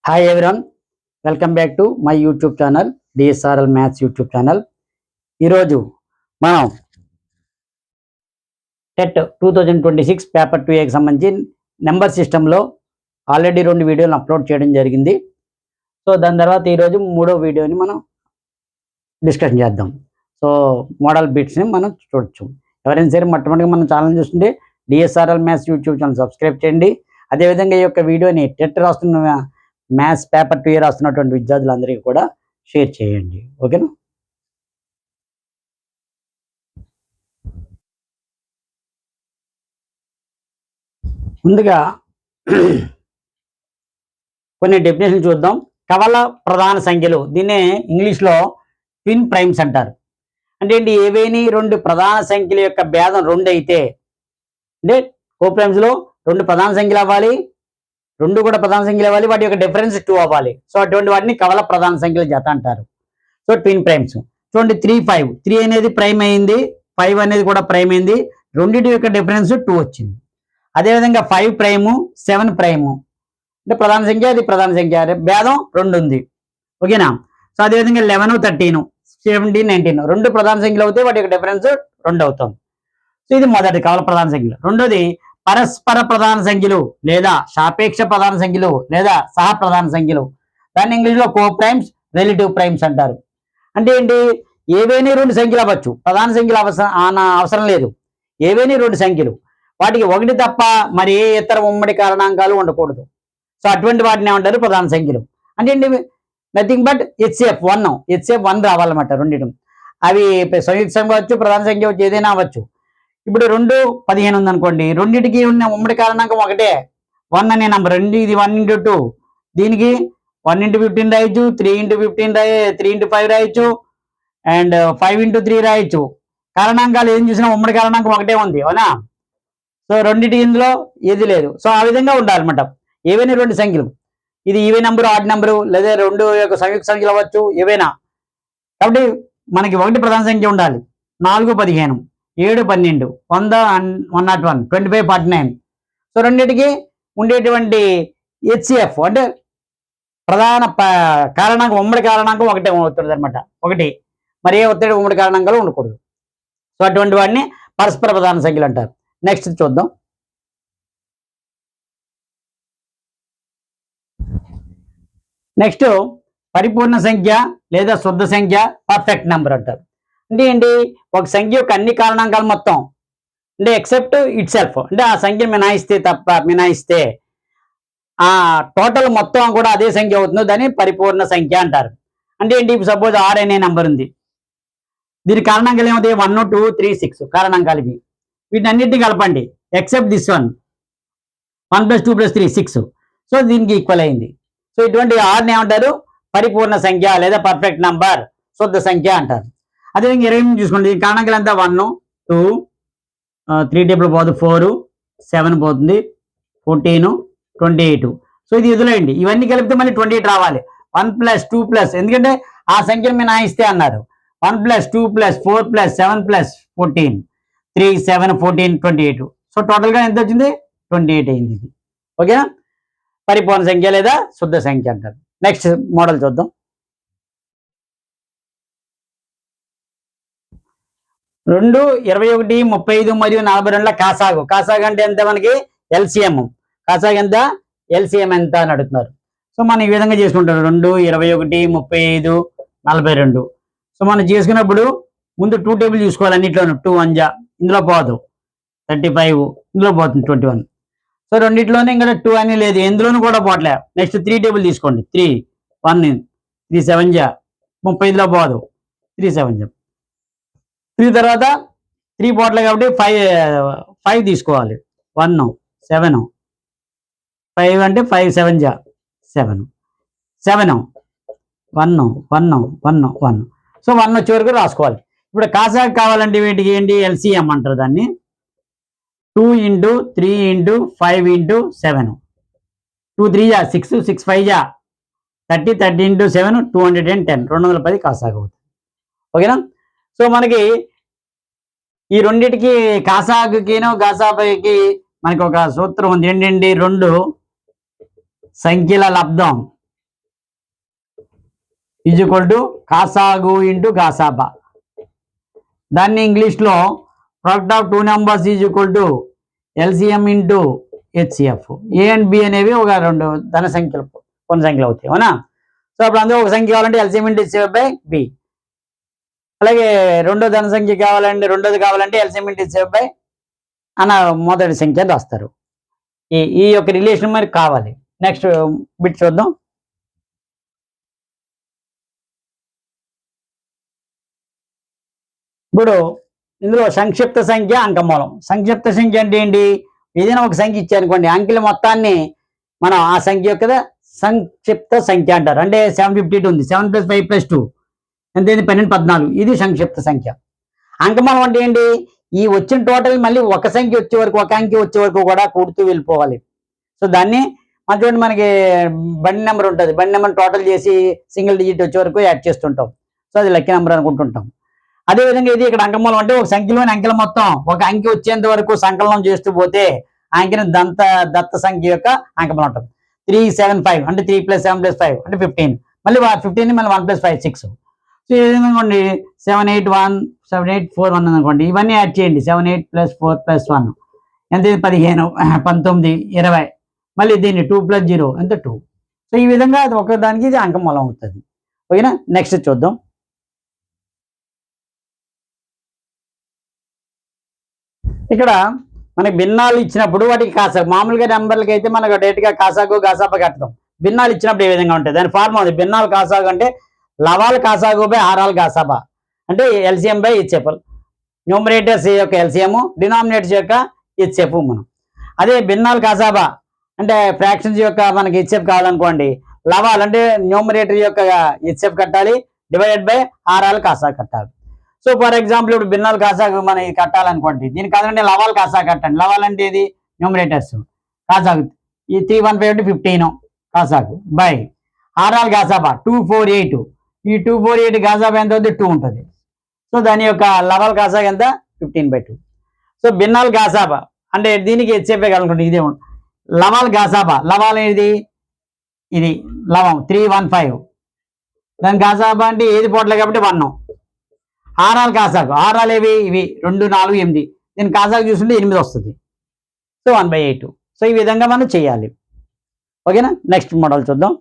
Hi everyone, welcome back to my YouTube channel DSRL maths YouTube channel. ఈరోజు మనం TET 2026 paper 2ఏకి సంబంధించి number సిస్టంలో already 2 వీడియోలు upload చేయడం జరిగింది. సో దాని తర్వాత ఈరోజు 3వ వీడియోని మనం డిస్కషన్ చేద్దాం. సో మోడల్ బిట్స్ని మనం చూడొచ్చు. ఎవరైనా సరే మొట్టమొదటిగా మన ఛానల్ చూస్తుంటే DSRL maths YouTube channel subscribe చేయండి. అదేవిధంగా ఈ యొక్క వీడియోని టెట్ రాస్తున్న మ్యాథ్స్ పేపర్ 2 రాస్తున్నటువంటి విద్యార్థులందరికీ కూడా షేర్ చేయండి. ఓకేనా? ముందుగా కొన్ని డెఫినేషన్ చూద్దాం. కవల ప్రధాన సంఖ్యలు, దీన్నే ఇంగ్లీష్లో ట్విన్ ప్రైమ్స్ అంటారు. అంటే ఏంటి? ఏవేని 2 ప్రధాన సంఖ్యల యొక్క భేదం 2 అయితే, అంటే కోప్రైమ్స్లో 2 ప్రధాన సంఖ్యలు అవ్వాలి, 2 కూడా ప్రధాన సంఖ్యలు అవ్వాలి, వాటి యొక్క డిఫరెన్స్ 2 అవ్వాలి. సో అటువంటి వాటిని కవల ప్రధాన సంఖ్యల జత అంటారు. సో ట్విన్ ప్రైమ్స్ చూడండి. 3, 5, 3 అనేది ప్రైమ్ అయింది, 5 అనేది కూడా ప్రైమ్ అయింది, రెండింటి యొక్క డిఫరెన్స్ 2 వచ్చింది. అదేవిధంగా 5 ప్రైము, 7 ప్రైము, అంటే ప్రధాన సంఖ్య, అది ప్రధాన సంఖ్య, భేదం 2 ఉంది. ఓకేనా? సో అదేవిధంగా 11, 13, 17, 19 2 ప్రధాన సంఖ్యలు అవుతాయి, వాటి యొక్క డిఫరెన్స్ 2 అవుతుంది. సో ఇది మొదటి కవల ప్రధాన సంఖ్యలు. రెండోది పరస్పర ప్రధాన సంఖ్యలు లేదా సాపేక్ష ప్రధాన సంఖ్యలు లేదా సహ ప్రధాన సంఖ్యలు. దాన్ని ఇంగ్లీష్లో కో ప్రైమ్స్, రిలేటివ్ ప్రైమ్స్ అంటారు. అంటే ఏంటి? ఏవైనా 2 సంఖ్యలు అవ్వచ్చు, ప్రధాన సంఖ్యలు అవసరం లేదు. ఏవైనా 2 సంఖ్యలు, వాటికి 1 తప్ప మరి ఏ ఇతర ఉమ్మడి కారణాంకాలు ఉండకూడదు. సో అటువంటి వాటిని ఏమంటారు? ప్రధాన సంఖ్యలు. అంటే ఏంటి? నథింగ్ బట్ హెచ్సిఎఫ్ 1 రావాలన్నమాట. రెండింటి అవి సంయుక్త సంఖ్య అవ్వచ్చు, ప్రధాన సంఖ్య అవ్వచ్చు, ఏదైనా అవ్వచ్చు. ఇప్పుడు 2, 15 ఉందనుకోండి, రెండింటికి ఉన్న ఉమ్మడి కారణాంకం 1 1 అనే నంబర్. ఇది 1 × 2, దీనికి 1 × 15 రాయొచ్చు, 3 × 15 3 × 5 రాయొచ్చు, అండ్ 5 × 3 రాయొచ్చు. కారణాంకాలు ఏం చూసినా ఉమ్మడి కారణాంకం 1 ఉంది, అవునా? సో రెండింటి ఇందులో ఏది లేదు. సో ఆ విధంగా ఉండాలన్నమాట. ఏవైనా 2 సంఖ్యలు, ఇది ఈవెన్ నెంబరు, ఆడ్ నెంబరు, లేదా 2 యొక్క సంయుక్త సంఖ్యలు అవ్వచ్చు, ఏవైనా. కాబట్టి మనకి 1 ప్రధాన సంఖ్య ఉండాలి. 4, 15, 7, 12, 100, 101, 25, 49. సో రెండింటికి ఉండేటువంటి హెచ్సిఎఫ్ అంటే ప్రధాన కారణాంకం, ఉమ్మడి కారణాంకం 1 అవుతుంది అనమాట. 1 మరి ఏ ఒత్తిడి ఉమ్మడి కారణాంకాలు ఉండకూడదు. సో అటువంటి వాడిని పరస్పర ప్రధాన సంఖ్యలు అంటారు. నెక్స్ట్ చూద్దాం. నెక్స్ట్ పరిపూర్ణ సంఖ్య లేదా శుద్ధ సంఖ్య, పర్ఫెక్ట్ నెంబర్ అంటారు. అంటే ఏంటి? ఒక సంఖ్య యొక్క అన్ని కారణాంకాలు మొత్తం, అంటే ఎక్సెప్ట్ ఇట్ సెల్ఫ్, అంటే ఆ సంఖ్య మినాయిస్తే ఆ టోటల్ మొత్తం కూడా అదే సంఖ్య అవుతుందో దాన్ని పరిపూర్ణ సంఖ్య అంటారు. అంటే ఏంటి? ఇప్పుడు సపోజ్ 6 అనే నెంబర్ ఉంది, దీని కారణాంకాలు ఏమవుతాయి? 1, 2, 3, 6 కారణాంకాలు ఇవి. వీటిని అన్నింటినీ కలపండి, ఎక్సెప్ట్ దిస్ 1 + 2 + 3 6. సో దీనికి ఈక్వల్ అయింది. సో ఇటువంటి 6ని ఏమంటారు? పరిపూర్ణ సంఖ్య లేదా పర్ఫెక్ట్ నంబర్, శుద్ధ సంఖ్య అంటారు. అదేవిధంగా 28 చూసుకోండి, దీని కారణాంకాలు ఎంత? 1, 2, 3 టేబుల్ పోదు, 4, 7 పోతుంది, 14, 28. సో ఇది వదిలేయండి, ఇవన్నీ కలిపితే మళ్ళీ 28 రావాలి. 1 + 2 ఎందుకంటే ఆ సంఖ్యను మినహాయిస్తే అన్నారు. 1 + 2 + 4 + 7 + 14, 3, 7, 14, 28. సో టోటల్గా ఎంత వచ్చింది? 28 అయింది ఇది. ఓకేనా? పరిపూర్ణ సంఖ్య లేదా శుద్ధ సంఖ్య అంటారు. నెక్స్ట్ మోడల్ చూద్దాం. 2, 21, 35 మరియు 42 కాసాగు అంటే ఎంత? మనకి ఎల్సిఎం. కాసాగు ఎంత? ఎల్సిఎం ఎంత అని అడుగుతున్నారు. సో మనం ఈ విధంగా చేసుకుంటాం. 2, 21, 35, 42. సో మనం చేసుకున్నప్పుడు ముందు 2 టేబుల్ చూసుకోవాలి. అన్నింటిలోనూ 2 1 ఇందులో పోదు, 35 ఇందులో పోతుంది, 21. సో రెండింటిలోనే ఇంకా 2 అని లేదు, ఎందులోనూ కూడా పోవట్లే. నెక్స్ట్ 3 టేబుల్ తీసుకోండి. 3 1 3 7 35లో పోదు, 3 7 3 తర్వాత 3 పోవట్లే కాబట్టి 5 తీసుకోవాలి. 1 7 5 అంటే 5 7 7 7 1 1 1 1. సో 1 వచ్చే వరకు రాసుకోవాలి. ఇప్పుడు కాసాగు కావాలంటే వీటికి ఏంటి? ఎల్సిఎం అంటారు దాన్ని. 2 × 3 × 5 × 7, 2 3 6 6 5 30 30 × 7 210 210 కాసాగు అవుతుంది. ఓకేనా? సో మనకి ఈ రెండింటికి కాసాగుకిను గాసాబైకి మనకి ఒక సూత్రం ఉంది. ఏంటండి? 2 సంఖ్యల లబ్ధం ఈజ్ ఈక్వల్ టు కాసాగు ఇంటూ గాసాబా. దాన్ని ఇంగ్లీష్లో product of two numbers is equal to LCM into HCF. A and B అనేవి ఒక రెండు ధన సంఖ్యలు కొన్ని సంఖ్యలు అవుతాయి, అవునా? సో అప్పుడు అందులో ఒక సంఖ్య కావాలంటే LCM into HCF by B, అలాగే రెండో ధన సంఖ్య కావాలంటే రెండోది కావాలంటే ఎల్సిఎం ఇంటూ హెచ్సిఎఫ్ బై అన్న మొదటి సంఖ్య రాస్తారు. ఈ యొక్క రిలేషన్ మరి కావాలి. నెక్స్ట్ బిట్ చూద్దాం. ఇప్పుడు ఇందులో సంక్షిప్త సంఖ్య అంకమూలం. సంక్షిప్త సంఖ్య అంటే ఏంటి? ఏదైనా ఒక సంఖ్య ఇచ్చారనుకోండి, అంకెల మొత్తాన్ని మనం ఆ సంఖ్య యొక్క సంక్షిప్త సంఖ్య అంటారు. అంటే 752 ఉంది, 7 + 5 + 2 ఎంత? 12, 14. ఇది సంక్షిప్త సంఖ్య. అంకమూలం అంటే ఏంటి? ఈ వచ్చిన టోటల్ మళ్ళీ ఒక సంఖ్య వచ్చే వరకు, ఒక అంకె వచ్చే వరకు కూడా కూడుతూ వెళ్ళిపోవాలి. సో దాన్ని మన చూడండి, మనకి బండి నెంబర్ ఉంటుంది, బండి నెంబర్ టోటల్ చేసి సింగిల్ డిజిట్ వచ్చే వరకు యాడ్ చేస్తుంటాం. సో అది లక్కీ నెంబర్ అనుకుంటుంటాం. అదేవిధంగా ఇది ఇక్కడ అంకమూలం అంటే ఒక సంఖ్యలోని అంకెల మొత్తం ఒక అంకె వచ్చేంత వరకు సంకలనం చేస్తూ పోతే ఆ అంకెని దత్త సంఖ్య యొక్క అంకమూలం ఉంటుంది. 375 అంటే 3 + 7 + 5 అంటే 15. మళ్ళీ 15 మళ్ళీ 1 + 5 6. సో ఈ విధంగా అనుకోండి, 781 అనుకోండి, ఇవన్నీ యాడ్ చేయండి. 78 + 4 + 1 ఎంత? 15, 19, 20. మళ్ళీ దీన్ని 2 + 0 ఎంత? 2. సో ఈ విధంగా అది ఒక దానికి ఇది అంకమూలం అవుతుంది. ఓకేనా? నెక్స్ట్ చూద్దాం. ఇక్కడ మనకి భిన్నాలు ఇచ్చినప్పుడు వాటికి కాసాగు, మామూలుగా నెంబర్లకి అయితే మనకు డైరెక్ట్గా కాసాగు గాసాబా కట్టడం. భిన్నాలు ఇచ్చినప్పుడు ఏ విధంగా ఉంటుంది? దాని ఫార్ములా ఉంది. భిన్నాలు కాసాగు అంటే లవాలు కాసాగు బై హారాలు గాసాబా, అంటే ఎల్సిఎం బై హెచ్సిఎఫ్. న్యూమరేటర్స్ యొక్క ఎల్సిఎం, డినామినేటర్స్ యొక్క హెచ్సిఎఫ్. మనం అదే భిన్నాలు కాసాబా అంటే ఫ్రాక్షన్స్ యొక్క మనకి హెచ్సిఎఫ్ కావాలనుకోండి, లవాలు అంటే న్యూమరేటర్ యొక్క హెచ్సిఎఫ్ కట్టాలి, డివైడెడ్ బై హారాలు కాసా కట్టాలి. సో ఫర్ ఎగ్జాంపుల్ ఇప్పుడు భిన్నాలు కాసాగు మనం ఇది కట్టాలనుకోండి, దీనికి కాదంటే లవాలు కాసా కట్టండి. లవాలు అంటే ఇది న్యూమరేటర్స్ కాసాగు, ఈ 315 అంటే 15 కాసాగు బై హారాలు కాసాబా 248. ఈ 248 కాసాబా ఎంత అవుతుంది? 2 ఉంటుంది. సో దాని యొక్క లవాలు కాసాగు ఎంత? 15/2. సో భిన్నాలు కాసాబా అంటే దీనికి హెచ్సిఎఫ్ కనుకోండి, ఇదే లవాలు కాసాబా. లవాలు ఏది? ఇది లవం 315. దాని కాసాబా అంటే ఏది పోట్లే కాబట్టి 1. హారాలు కాసాగు, హారాలు ఏవి? ఇవి 2, 4, 8. దీని కాసాగు చూస్తుంటే 8 వస్తుంది. సో 1/8. సో ఈ విధంగా మనం చేయాలి. ఓకేనా? నెక్స్ట్ మోడల్ చూద్దాం.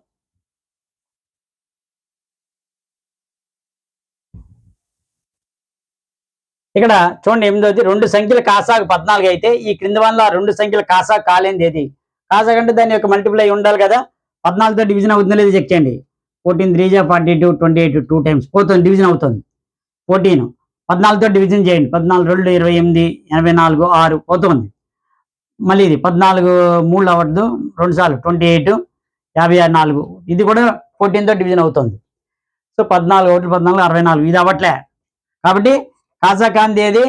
ఇక్కడ చూడండి 8వ రెండు సంఖ్యల కాసాగు 14 అయితే ఈ క్రింది వల్ల రెండు సంఖ్యల కాసాగు కాలేంది ఏది? కాసాగు అంటే దాని యొక్క మల్టిపుల్ అయి ఉండాలి కదా. 14తో డివిజన్ అవుతుందో లేదో చెక్ చేయండి. 14 3 = 42, 28 2 టైమ్స్ పోతుంది, డివిజన్ అవుతుంది. 14 14తో డివిజన్ చేయండి. 14 2 28, 84 6 పోతుంది. మళ్ళీ ఇది 14 3 అవ్వద్దు, 2 సార్లు 28 56 4. ఇది కూడా 14తో డివిజన్ అవుతుంది. సో 14 1 14 64. ఇది అవ్వట్లే కాబట్టి కాసా కాంతి ఏది?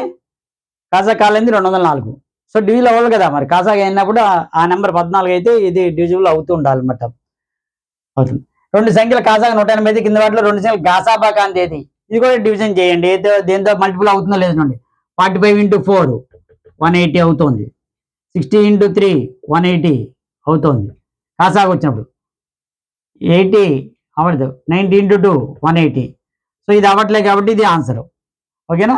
కాసా కాలేంది 204. సో డివిజన్ అవ్వాలి కదా. మరి కాసా అయినప్పుడు ఆ నెంబర్ 14 అయితే ఇది డివిజిబుల్ అవుతూ ఉండాలన్నమాట. అవుతుంది. రెండు సంఖ్యల కాసాగా 180, కింద వాటిలో రెండు సంఖ్యలు గాసాబా కాంతి ఏది? ఇది కూడా డివిజన్ చేయండి. దేంతో మల్టిపుల్ అవుతుందో లేదు చూడండి. 45 × 4 180 అవుతుంది. 60 × 3 180 అవుతుంది. కాసాగా వచ్చినప్పుడు 80 అవ్వదు. 90 × 2 180. సో ఇది అవ్వట్లేదు కాబట్టి ఇది ఆన్సర్. ఓకేనా?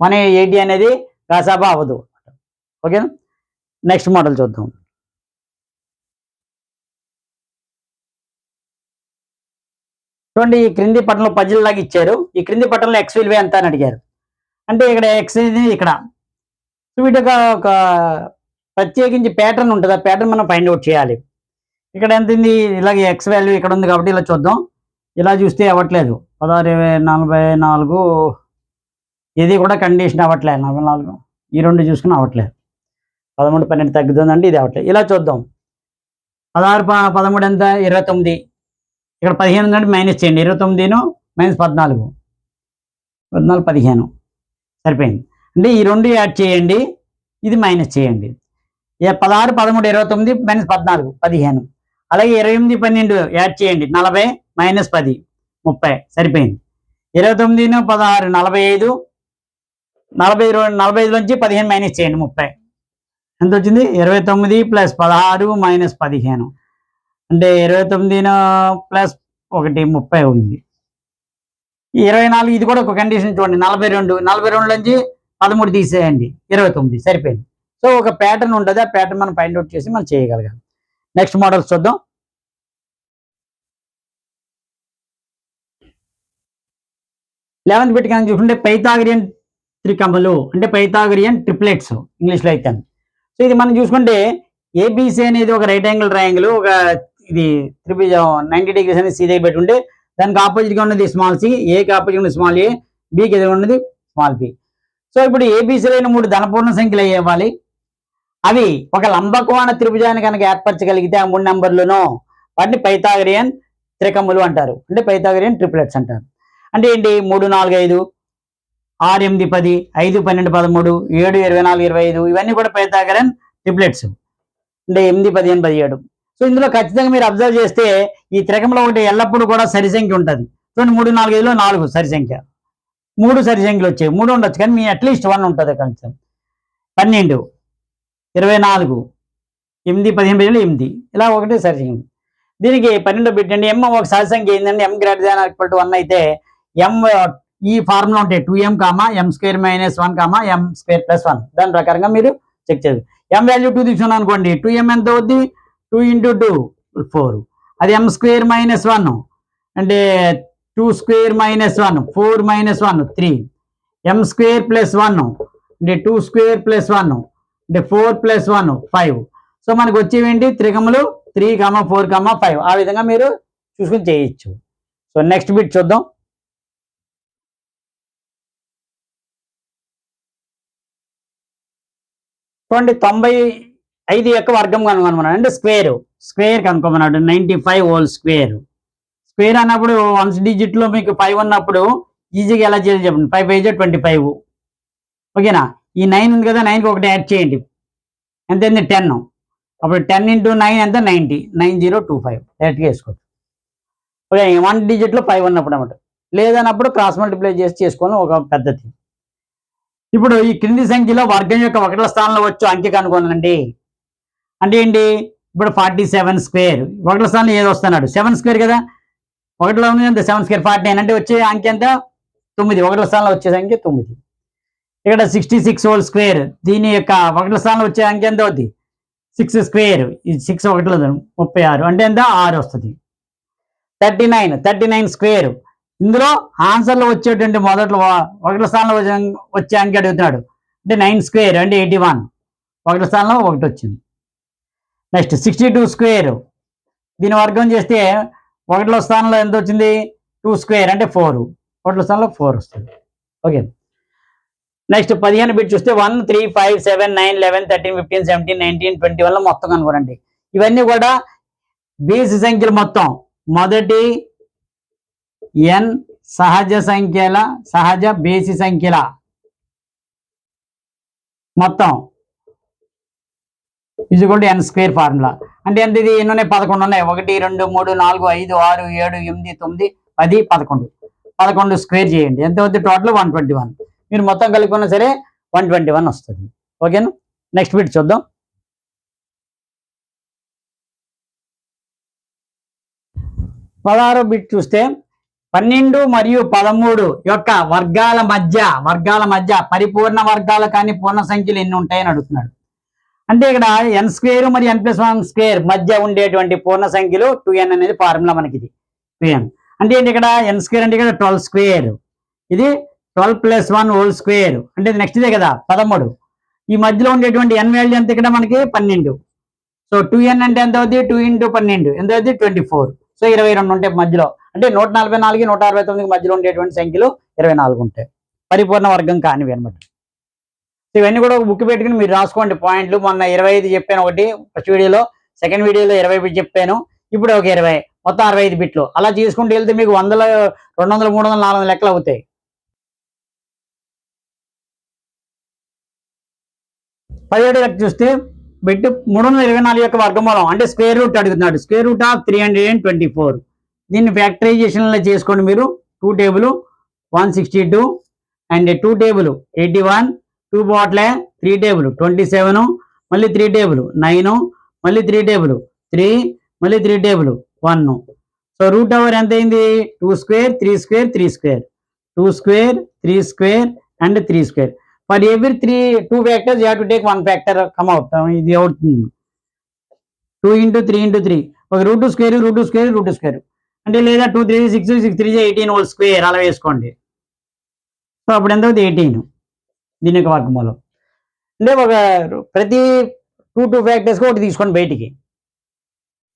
180 అనేది కాసాబా అవ్వదు. ఓకేనా? నెక్స్ట్ మోడల్ చూద్దాం. చూడండి, ఈ క్రింది పట్టణంలో పజిల్ లాగా ఇచ్చారు. ఈ క్రింది పట్టణంలో ఎక్స్ విలువ ఎంత అని అడిగారు. అంటే ఇక్కడ ఎక్స్ ఇది ఇక్కడ వీటికి ఒక ప్రత్యేకించి ప్యాటర్న్ ఉంటుంది. ఆ ప్యాటర్న్ మనం ఫైండ్ అవుట్ చేయాలి. ఇక్కడ ఎంత ఉంది? ఇలాగే ఎక్స్ వాల్యూ ఇక్కడ ఉంది కాబట్టి ఇలా చూద్దాం. ఇలా చూస్తే అవ్వట్లేదు. 16 44 ఇది కూడా కండిషన్ అవ్వట్లేదు. 44 ఈ రెండు చూసుకుని అవ్వట్లేదు. 13 12 తగ్గుతుందంటే ఇది అవ్వట్లేదు. ఇలా చూద్దాం. 16 13 ఎంత? 29. ఇక్కడ 15 ఉందంటే మైనస్ చేయండి. 29 - 14 14 15 సరిపోయింది. అంటే ఈ రెండు యాడ్ చేయండి, ఇది మైనస్ చేయండి. 16 13 29 - 14 15. అలాగే 28 12 యాడ్ చేయండి. 40 - 10 30 సరిపోయింది. 29 16 45. 45 నుంచి 15 మైనస్ చేయండి 30 ఎంత వచ్చింది? 29 + 16 - 15 అంటే 29 ప్లస్ 1 30 ఉంది. ఈ 24 ఇది కూడా ఒక కండిషన్ చూడండి. 42 నుంచి 13 తీసేయండి, 29 సరిపోయింది. సో ఒక ప్యాటర్న్ ఉంటుంది, ఆ ప్యాటర్న్ మనం ఫైండ్ అవుట్ చేసి మనం చేయగలగాలి. నెక్స్ట్ మోడల్స్ చూద్దాం. 11th బిట్ కనుక చూసుకుంటే పైథాగరియన్ త్రికములు అంటే పైథాగరియన్ ట్రిప్లెట్స్ ఇంగ్లీష్లో అయితే. సో ఇది మనం చూసుకుంటే ఏబిసి అనేది ఒక రైట్ యాంగిల్ ట్రయాంగిల్, ఒక ఇది త్రిభుజం 90 degrees అనేది సీ దగ్గర పెట్టుకుంటే దానికి ఆపోజిట్గా ఉన్నది స్మాల్ సి, ఏకి ఆపోజిట్ ఉన్నది స్మాల్ ఏ, బికి ఎదురు ఉన్నది స్మాల్ బి. సో ఇప్పుడు ఏబిసిలో 3 ధనపూర్ణ సంఖ్యలు ఇవ్వాలి. అవి ఒక లంబకోణ త్రిభుజాన్ని కనుక ఏర్పరచగలిగితే ఆ 3 నెంబర్లను వాటిని పైథాగరియన్ త్రికములు అంటారు, అంటే పైథాగరియన్ ట్రిప్లెట్స్ అంటారు. అంటే ఏంటి? 3, 4, 5, 6, 8, 10, 5, 12, 13, 7, 24, 25 ఇవన్నీ కూడా పైథాగరియన్ ట్రిప్లెట్స్. అంటే 8, 15, 17. సో ఇందులో ఖచ్చితంగా మీరు అబ్జర్వ్ చేస్తే ఈ త్రికంలో ఒకటి ఎల్లప్పుడూ కూడా సరి సంఖ్య ఉంటుంది. చూడండి 3, 4, 5లో 4 సరి సంఖ్య, 3 సరి సంఖ్యలు వచ్చాయి, 3 ఉండొచ్చు కానీ మీ అట్లీస్ట్ 1 ఉంటుంది కొంచెం. 12, 24, 8, 15, 8 ఇలా ఒకటి సరి సంఖ్య. దీనికి 12 పెట్టండి. ఎం ఒక సరి సంఖ్య ఏంటంటే m > 1 అయితే m ఈ ఫార్ములా ఉంటాయి 2m, m² - 1, m² + 1. దాని ప్రకారంగా మీరు చెక్ చేయాలి. m వాల్యూ 2 తీసుకున్నాను అనుకోండి, 2m ఎంత అవుద్ది? 2 × 2 4. అది m² - 1 అంటే 2² - 1 4 - 1 3, m² + 1 అంటే 2² + 1 అంటే 4 + 1 5. సో మనకు వచ్చేవేంటి? త్రికములు 3, 4, 5. ఆ విధంగా మీరు చూసుకుని చేయొచ్చు. సో నెక్స్ట్ బిట్ చూద్దాం. చూడండి 95 యొక్క వర్గం కనుగొనమన్నాడు, అంటే స్క్వేర్ కనుక్కోమన్నాడు. 95 whole square. స్క్వేర్ అన్నప్పుడు వన్స్ డిజిట్లో మీకు 5 ఉన్నప్పుడు ఈజీగా ఎలా చేయాలి చెప్పండి. 5 × 5 = 25. ఓకేనా? ఈ 9 ఉంది కదా, 9కి ఒకటి యాడ్ చేయండి, ఎంత అయింది? 10. అప్పుడు 10 × 9 ఎంత? 90. 9025 డైరెక్ట్గా వేసుకోవచ్చు. ఓకే, 1 డిజిట్లో 5 ఉన్నప్పుడు అన్నమాట. లేదన్నప్పుడు క్రాస్ మల్టిప్లై చేసి చేసుకోవడం ఒక పద్ధతి. ఇప్పుడు ఈ క్రింది సంఖ్యలో వర్గం యొక్క 1వ స్థానంలో వచ్చు అంకె కనుగొనండి. అంటే ఏంటి? ఇప్పుడు 47 స్క్వేర్ 1వ స్థానంలో ఏదో వస్తున్నాడు, 7 కదా, 1లో ఉంది ఎంత? 7² 49 అంటే వచ్చే అంకె ఎంత? 9. 1వ స్థానంలో వచ్చే సంఖ్య 9. ఇక్కడ 66 హోల్ స్క్వేర్, దీని యొక్క 1వ స్థానంలో వచ్చే అంకె ఎంత అవుద్ది? 6 స్క్వేర్. ఇది 6 1లో 36 అంటే ఎంత? 6 వస్తుంది. 39 స్క్వేర్. ఇందులో ఆన్సర్లో వచ్చేటువంటి మొదట్లో 1వ స్థానంలో వచ్చే అంకె అడుగుతున్నాడు, అంటే 9² అంటే 81. 1వ స్థానంలో 1 వచ్చింది. నెక్స్ట్ 62 స్క్వేర్, దీని వర్గం చేస్తే 1లో స్థానంలో ఎంత వచ్చింది? 2² అంటే 4. 1లో స్థానంలో 4 వస్తుంది. ఓకే, నెక్స్ట్ 15 బిట్ చూస్తే 1, 3, 5, 7, 9, 11, 13, 15, 17, 19, 21 మొత్తం కనుగొనండి. ఇవన్నీ కూడా బేసి సంఖ్యలు మొత్తం. మొదటి n సహజ బేసి సంఖ్యల మొత్తం n² ఫార్ములా. అంటే ఎంత? ఇది ఎన్ని ఉన్నాయి? 11 ఉన్నాయి. 1, 2, 3, 4, 5, 6, 7, 8, 9, 10, 11. 11 స్క్వేర్ చేయండి, ఎంత అవుతుంది? టోటల్ 121. మీరు మొత్తం కలుపుకున్నా సరే 121 వస్తుంది. ఓకేనా? నెక్స్ట్ బిట్ చూద్దాం. 16వ బిట్ చూస్తే 12 మరియు 13 యొక్క వర్గాల మధ్య పరిపూర్ణ వర్గాలు కానీ పూర్ణ సంఖ్యలు ఎన్ని ఉంటాయని అడుగుతున్నాడు. అంటే ఇక్కడ n² మరియు n+1² మధ్య ఉండేటువంటి పూర్ణ సంఖ్యలు 2n అనేది ఫార్ములా మనకి. ఇది 2n అంటే ఏంటి? ఇక్కడ n² అంటే ఇక్కడ 12², ఇది 12 + 1 హోల్ స్క్వేర్ అంటే నెక్స్ట్ ఇదే కదా 13. ఈ మధ్యలో ఉండేటువంటి n వాల్యూ ఎంత? ఇక్కడ మనకి 12. సో 2n అంటే ఎంత అవుతుంది? 2 × 12 ఎంత అవుతుంది? 24. సో 22 ఉంటాయి మధ్యలో, అంటే 144, 169 మధ్యలో ఉండేటువంటి సంఖ్యలు 24 ఉంటాయి, పరిపూర్ణ వర్గం కానివి అనమాట. ఇవన్నీ కూడా ఒక బుక్ పెట్టుకుని మీరు రాసుకోండి పాయింట్లు. మొన్న 25 చెప్పాను ఒకటి ఫస్ట్ వీడియోలో, సెకండ్ వీడియోలో 20 బిట్ చెప్పాను, ఇప్పుడు ఒక 20, మొత్తం 65 బిట్లు. అలా చేసుకుంటూ వెళ్తే మీకు 100, 200, 300, 400 లెక్కలు అవుతాయి. 17 లెక్క చూస్తే బిట్ 324 యొక్క వర్గమూలం అంటే స్క్వేర్ రూట్ అడుగుతున్నాడు. Square root of 324. దీన్ని ఫ్యాక్టరైజేషన్లో చేసుకోండి మీరు. 2 టేబుల్ 162 అండ్ 2 టేబుల్ 81, 2 బాట్లే 3 టేబుల్ 27, మళ్ళీ 3 టేబుల్ 9, మళ్ళీ 3 టేబుల్ 3, మళ్ళీ 3 టేబుల్ 1. సో రూట్ ఓవర్ ఎంత అయింది? 2 square 3 square 3 square 2 square 3 square and 3 square. For every 2 factors you have to take 1 factor come out. ఇది అవుతుంది 2 × 3 × 3. ఒక రూట్ స్క్వేర్ రూట్ స్క్వేర్ అంటే లేదా 2 3 6 6 3 18 హోల్ స్క్వేర్ అలా వేసుకోండి. సో అప్పుడు ఎంత అవుతుంది? 18. దీని యొక్క వర్గమూలం అంటే ఒక ప్రతి 2 ఫ్యాక్టర్స్కి ఒకటి తీసుకోండి బయటికి.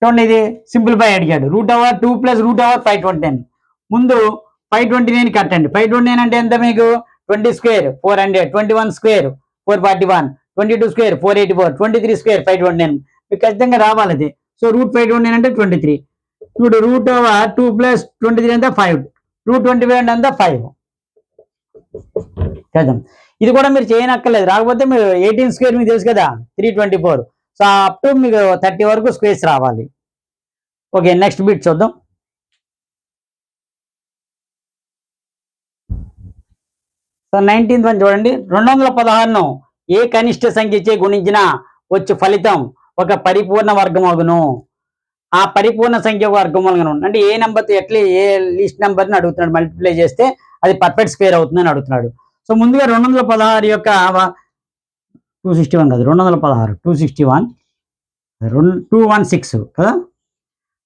చూడండి ఇది సింప్లిఫై అడిగాడు. Route over 2 + root over 529. ముందు 529 కట్టండి. 529 అంటే ఎంత మీకు? 20 స్క్వేర్ 400, 21 స్క్వేర్ 441, 22 స్క్వేర్ 484, 23 స్క్వేర్ 529. మీకు ఖచ్చితంగా రావాలి అది. సో రూట్ 529 అంటే 23. ఇప్పుడు రూట్ ఓవర్ 2 + 23 అంతా 5. రూట్ 25 అంతా 5 కదా. ఇది కూడా మీరు చేయనక్కర్లేదు. రాకపోతే మీరు 18 స్క్వేర్ మీకు తెలుసు కదా 324. సో అప్ టు మీకు 30 వరకు స్క్వేర్స్ రావాలి. ఓకే, నెక్స్ట్ బిట్ చూద్దాం. సో 19th వన్ చూడండి. 216ను ఏ కనిష్ట సంఖ్యచే గుణించినా వచ్చే ఫలితం ఒక పరిపూర్ణ వర్గమగును. ఆ పరిపూర్ణ సంఖ్య వర్గమూలంగా అంటే ఏ నెంబర్తో ఎట్లా ఏ లీస్ట్ నెంబర్ని అడుగుతున్నాడు. మల్టిప్లై చేస్తే అది పర్ఫెక్ట్ స్క్వేర్ అవుతుందని అడుగుతున్నాడు. సో ముందుగా 216 యొక్క 261 కాదు 216 261 216 కదా.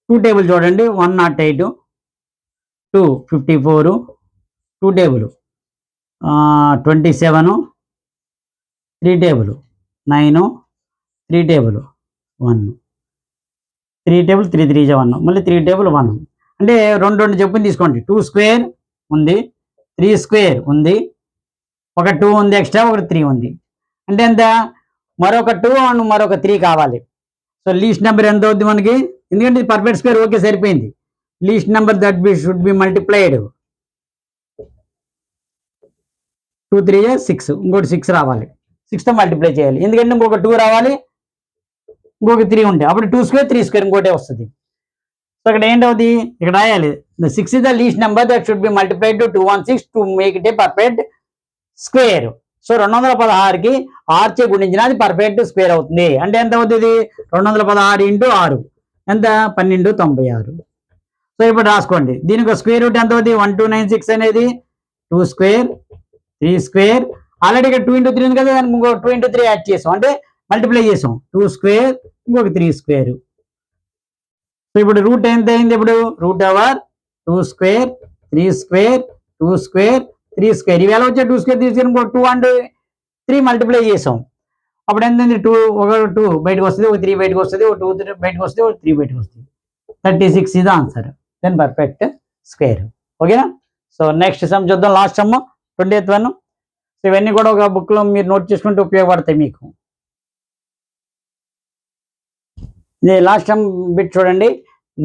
2 టేబుల్ చూడండి 108 254 2 టేబుల్ 27 3 టేబుల్ 9 3 టేబుల్ 1 3 టేబుల్ 3 3 1 మళ్ళీ 3 టేబుల్ 1 అంటే రెండు చెప్పుని తీసుకోండి. 2 స్క్వేర్ ఉంది 3 స్క్వేర్ ఉంది ఒక 2 ఉంది ఎక్స్ట్రా ఒక 3 ఉంది అంటే ఎంత? మరొక 2 అండ్ మరొక 3 కావాలి. సో లీస్ట్ నెంబర్ ఎంత అవుద్ది మనకి? ఎందుకంటే ఇది పర్ఫెక్ట్ స్క్వేర్ ఓకే సరిపోయింది. Least number that should be multiplied 2 3 6 ఇంకోటి 6 రావాలి. 6తో మల్టిప్లై చేయాలి ఎందుకంటే ఇంకొక 2 రావాలి ఇంకొక 3 ఉంటాయి అప్పుడు 2 స్క్వేర్ 3 స్క్వేర్ ఇంకోటే వస్తుంది. సో ఇక్కడ ఏంటవుతుంది? ఇక్కడ రాయాలి 6 is the least number that should be multiplied to 216 to make it a perfect square. So 216కి 6 చే గుణించిన అది పర్ఫెక్ట్ స్క్వేర్ అవుతుంది. అంటే ఎంత అవుతుంది? 216 × 6 ఎంత? 1296. సో ఇప్పుడు రాసుకోండి. దీనికి స్క్వేర్ రూట్ ఎంత అవుతుంది? 1296 అనేది 2 స్క్వేర్ 3 స్క్వేర్ ఆల్రెడీ ఇక్కడ 2 × 3 ఉంది కదా దానికి ఇంకో 2 × 3 యాడ్ చేసాం అంటే మల్టిప్లై చేసాం 2 స్క్వేర్ ఇంకొక 3 స్క్వేర్. సో ఇప్పుడు రూట్ ఎంత అయింది? ఇప్పుడు root over 2 square 3 square 2 square 3 square ఇవేళ వచ్చే 2 స్క్వేర్ 3 స్క్వేర్ ఇంకో 2 అండ్ 3 మల్టిప్లై చేసాం అప్పుడు ఏంటంటే 2 ఒక 2 బయటకు వస్తుంది ఒక 3 బయటకు వస్తుంది ఒక 2 బయటకు వస్తుంది ఒక 3 బయటకు వస్తుంది 36 ఇది ఆన్సర్. Then perfect square. ఓకేనా. సో నెక్స్ట్ సమ్ చూద్దాం. Last sum 20th one. So ఇవన్నీ కూడా ఒక బుక్లో మీరు నోట్ చేసుకుంటే ఉపయోగపడతాయి మీకు. ఇది లాస్ట్ సమ్ బిట్ చూడండి.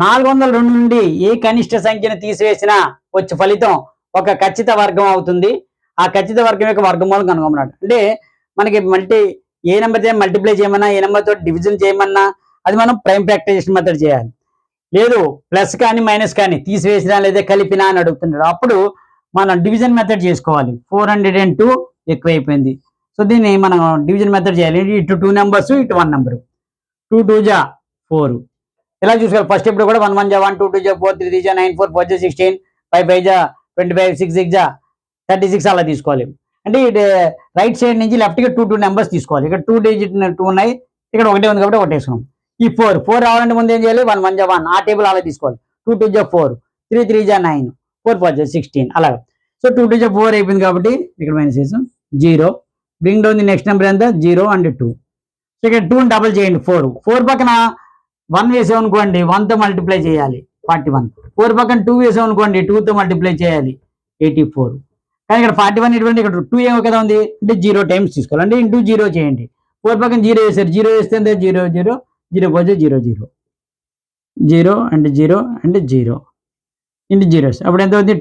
402 నుండి ఏ కనిష్ట సంఖ్యను తీసివేసినా వచ్చే ఫలితం ఒక ఖచ్చిత వర్గం అవుతుంది. ఆ ఖచ్చిత వర్గం యొక్క వర్గమూలం కనుగొన్నాడు. అంటే మనకి ఏ నెంబర్ మల్టిప్లై చేయమన్నా ఏ నెంబర్ తోటి డివిజన్ చేయమన్నా అది మనం ప్రైమ్ ఫ్యాక్టరైజేషన్ మెథడ్ చేయాలి. లేదు ప్లస్ కానీ మైనస్ కానీ తీసివేసినా లేదా కలిపినా అని అడుగుతున్నాడు. అప్పుడు మనం డివిజన్ మెథడ్ చేసుకోవాలి. 402 ఎక్కువైపోయింది. సో దీన్ని మనం డివిజన్ మెథడ్ చేయాలి. ఇటు 2 నెంబర్స్ ఇటు 1 నెంబర్ 2 2 జా 4 ఇలా చూసుకోవాలి. ఫస్ట్ ఇప్పుడు కూడా 1 1 జా 1 2 2 జా 4 3 3 జా 9 4 4 జా 16 5 5 జా 25 6 6 జా 36 అలా తీసుకోవాలి. అంటే ఇటు రైట్ సైడ్ నుంచి లెఫ్ట్గా 2 2 నెంబర్స్ తీసుకోవాలి. ఇక్కడ 2 డిజిట్ 2 ఉన్నాయి ఇక్కడ ఒకటే ఉంది కాబట్టి ఒకటి వేసుకున్నాం. ఈ 4 రావాలంటే ముందు ఏం చేయాలి? 1 1 జా 1 ఆ టేబుల్ అలా తీసుకోవాలి. 2 2 జా 4 3 3 జా 9 4 4 జా 16 అలాగా. సో 2 2 జా 4 అయిపోయింది కాబట్టి ఇక్కడ మైనస్ చేసాం 0. Bring down the next number ఎంత? 0 అండ్ 2. సో ఇక్కడ 2 డబల్ చేయండి 4 పక్కన 1 వేసాం అనుకోండి 1తో మల్టిప్లై చేయాలి 41. 4 పక్కన 2 వేసాం అనుకోండి 2తో మల్టిప్లై చేయాలి 84. కానీ ఇక్కడ 41 ఇటువంటి ఇక్కడ 2 ఏమో కదా ఉంది అంటే 0 టైమ్స్ తీసుకోవాలి. అంటే ఇంటూ 0 చేయండి. 4 పక్కన 0 వేసారు 0 వేస్తే ఎంత? 0 0 0 పోతే 0 0 0 అండ్ 0 అండ్ 0 ఇంటూ 0 అప్పుడు ఎంత అవుతుంది?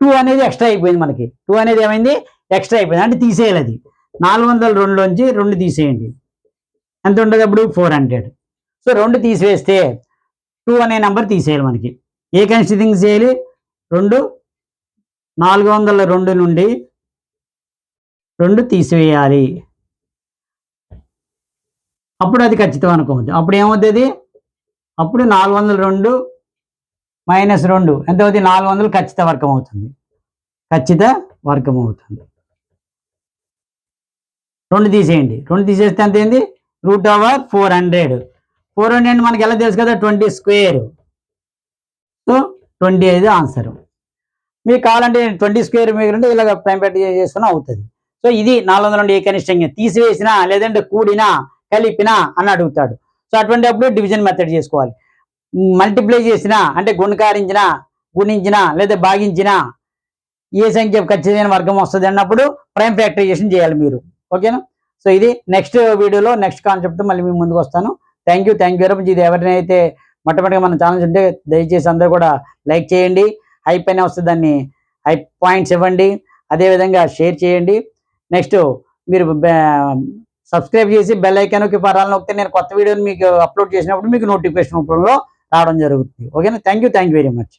2 అనేది ఎక్స్ట్రా అయిపోయింది మనకి. 2 అనేది ఏమైంది? ఎక్స్ట్రా అయిపోయింది అంటే తీసేయాలి. అది 402లోంచి 2 తీసేయండి ఎంత ఉంటుంది అప్పుడు? 400. సో 2 తీసివేస్తే 2 అనే నెంబర్ తీసేయాలి మనకి. ఏ కన్సిడింగ్ చేయాలి? 2 402 నుండి 2 తీసివేయాలి అప్పుడు అది ఖచ్చితం అనుకోవద్దు. అప్పుడు ఏమవుతుంది? అప్పుడు 402 మైనస్ 2 ఎంత అవుతుంది? 400 ఖచ్చిత వర్గం అవుతుంది. ఖచ్చిత వర్గం అవుతుంది. 2 తీసేయండి. 2 తీసేస్తే ఎంత అయింది? √400. 400 మనకి ఎలా తెలుసు కదా, 20 స్క్వేర్. సో 20 అనేది ఆన్సర్. మీకు కావాలంటే 20 స్క్వేర్ మిగిలింటే ఇలాగ ప్రైమ్ ఫ్యాక్టర్ చేసుకుని అవుతుంది. సో ఇది 400 నుండి ఏ కనిష్టంగా తీసివేసినా లేదంటే కూడినా కలిపినా అని అడుగుతాడు. సో అటువంటిప్పుడు డివిజన్ మెథడ్ చేసుకోవాలి. మల్టిప్లై చేసినా అంటే గుణకారించినా గుణించినా లేదా భాగించినా ఏ సంఖ్య ఖచ్చితమైన వర్గం వస్తుంది అన్నప్పుడు ప్రైమ్ ఫ్యాక్టరైజేషన్ చేయాలి మీరు. ఓకేనా? సో ఇది నెక్స్ట్ వీడియోలో నెక్స్ట్ కాన్సెప్ట్ మళ్ళీ మీ ముందుకు వస్తాను. Thank you very much. ఇది ఎవరినైతే మొట్టమొదటిగా మన ఛానల్స్ ఉంటే దయచేసి అందరూ కూడా లైక్ చేయండి. హైప్ అయినా వస్తే దాన్ని హైప్ పాయింట్స్ ఇవ్వండి. అదేవిధంగా షేర్ చేయండి. నెక్స్ట్ మీరు సబ్స్క్రైబ్ చేసి బెల్ ఐకాన్కి పరాలను నొక్కితే నేను కొత్త వీడియోని మీకు అప్లోడ్ చేసినప్పుడు మీకు నోటిఫికేషన్ రూపంలో రావడం జరుగుతుంది. ఓకేనా? Thank you very much.